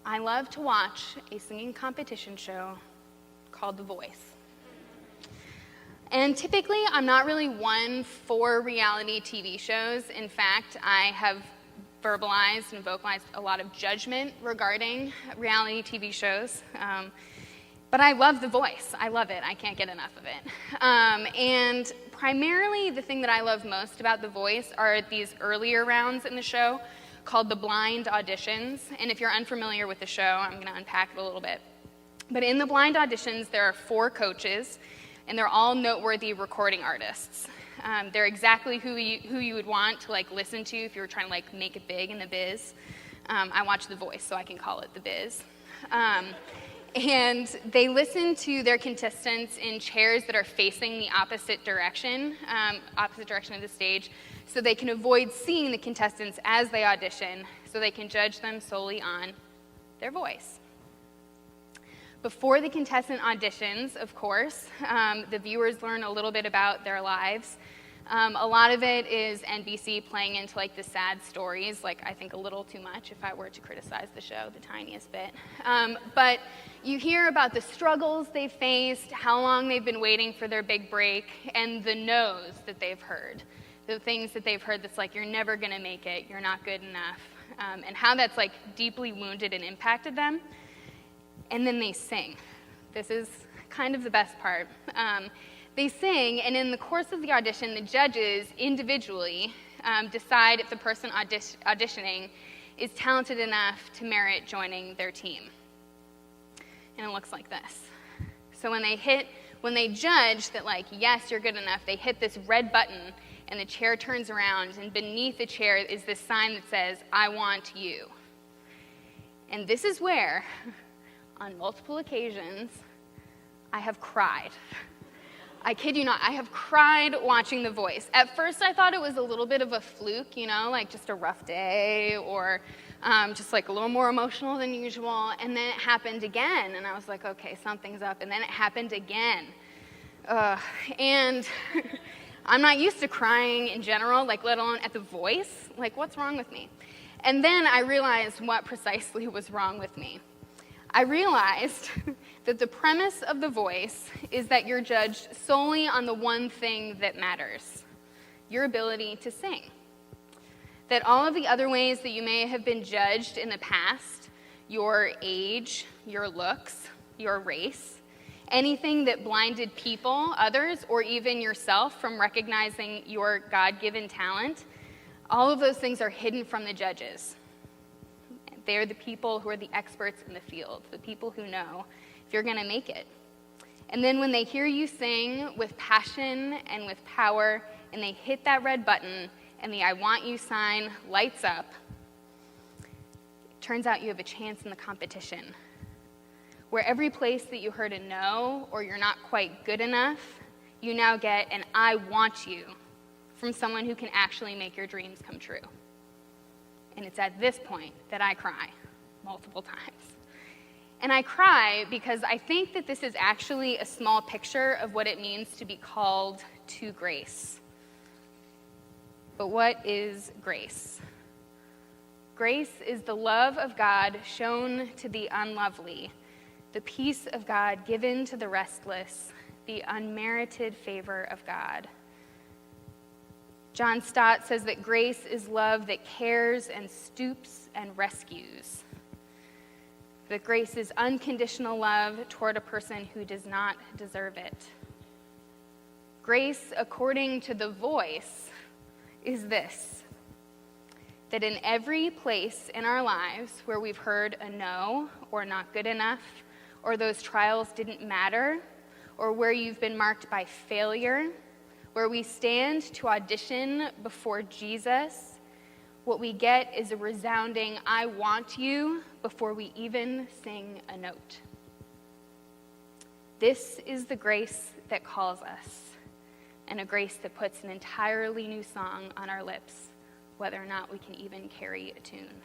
I love to watch a singing competition show called The Voice. And typically, I'm not really one for reality TV shows. In fact, I have verbalized and vocalized a lot of judgment regarding reality TV shows. But I love The Voice. I love it. I can't get enough of it. And primarily, the thing that I love most about The Voice are these earlier rounds in the show called the blind auditions. And if you're unfamiliar with the show, I'm going to unpack it a little bit. But in the blind auditions, there are 4 coaches, and they're all noteworthy recording artists. They're exactly who you would want to listen to if you were trying to make it big in the biz. I watch The Voice, so I can call it the biz. And they listen to their contestants in chairs that are facing the opposite direction of the stage, so they can avoid seeing the contestants as they audition, so they can judge them solely on their voice. Before the contestant auditions, of course, the viewers learn a little bit about their lives. A lot of it is NBC playing into the sad stories, I think a little too much if I were to criticize the show, the tiniest bit. But you hear about the struggles they've faced, how long they've been waiting for their big break, and the no's that they've heard. The things that they've heard that's you're never going to make it, you're not good enough, and how that's deeply wounded and impacted them. And then they sing. This is kind of the best part. They sing, and in the course of the audition, the judges individually decide if the person auditioning is talented enough to merit joining their team. And it looks like this. So when they judge that yes, you're good enough, they hit this red button, and the chair turns around, and beneath the chair is this sign that says, "I want you." And this is where, on multiple occasions, I have cried. I kid you not, I have cried watching The Voice. At first, I thought it was a little bit of a fluke, just a rough day, or just a little more emotional than usual. And then it happened again, and I was like, okay, something's up. And then it happened again. And I'm not used to crying in general, let alone at The Voice. What's wrong with me? And then I realized what precisely was wrong with me. I realized that the premise of The Voice is that you're judged solely on the one thing that matters, your ability to sing. That all of the other ways that you may have been judged in the past, your age, your looks, your race, anything that blinded people, others, or even yourself from recognizing your God-given talent, all of those things are hidden from the judges. They're the people who are the experts in the field, the people who know if you're going to make it. And then when they hear you sing with passion and with power, and they hit that red button, and the "I want you" sign lights up, it turns out you have a chance in the competition, where every place that you heard a no or you're not quite good enough, you now get an "I want you" from someone who can actually make your dreams come true. And it's at this point that I cry multiple times. And I cry because I think that this is actually a small picture of what it means to be called to grace. But what is grace? Grace is the love of God shown to the unlovely, the peace of God given to the restless, the unmerited favor of God. John Stott says that grace is love that cares and stoops and rescues. That grace is unconditional love toward a person who does not deserve it. Grace, according to The Voice, is this: that in every place in our lives where we've heard a no or not good enough, or those trials didn't matter, or where you've been marked by failure, where we stand to audition before Jesus, what we get is a resounding "I want you" before we even sing a note. This is the grace that calls us, and a grace that puts an entirely new song on our lips, whether or not we can even carry a tune.